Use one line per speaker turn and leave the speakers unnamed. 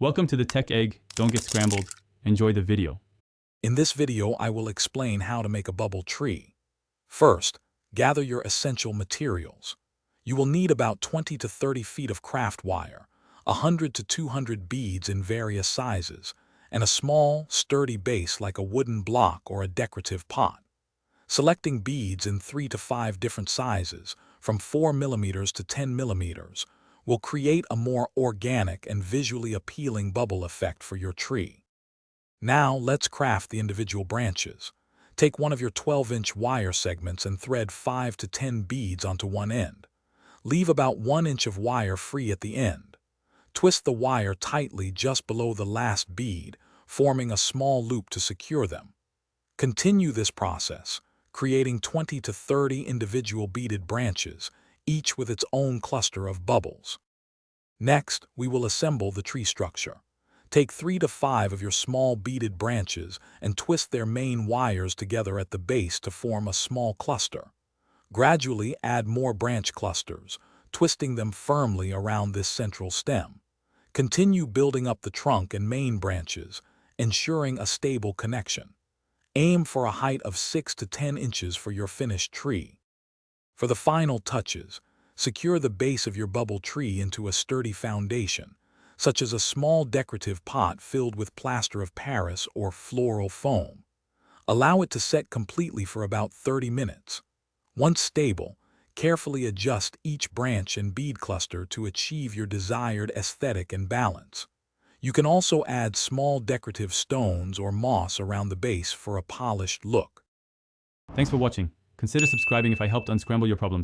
Welcome to the Tech Egg. Don't get scrambled. Enjoy the video.
In this video, I will explain how to make a bubble tree. First, gather your essential materials. You will need about 20 to 30 feet of craft wire, 100 to 200 beads in various sizes, and a small, sturdy base like a wooden block or a decorative pot. Selecting beads in 3 to 5 different sizes, from 4 millimeters to 10 millimeters, will create a more organic and visually appealing bubble effect for your tree. Now let's craft the individual branches. Take one of your 12-inch wire segments and thread 5 to 10 beads onto one end. Leave about 1 inch of wire free at the end. Twist the wire tightly just below the last bead, forming a small loop to secure them. Continue this process, creating 20 to 30 individual beaded branches, each with its own cluster of bubbles. Next, we will assemble the tree structure. Take 3 to 5 of your small beaded branches and twist their main wires together at the base to form a small cluster. Gradually add more branch clusters, twisting them firmly around this central stem. Continue building up the trunk and main branches, ensuring a stable connection. Aim for a height of 6 to 10 inches for your finished tree. For the final touches, secure the base of your bubble tree into a sturdy foundation, such as a small decorative pot filled with plaster of Paris or floral foam. Allow it to set completely for about 30 minutes. Once stable, carefully adjust each branch and bead cluster to achieve your desired aesthetic and balance. You can also add small decorative stones or moss around the base for a polished look.
Thanks for watching. Consider subscribing if I helped unscramble your problems.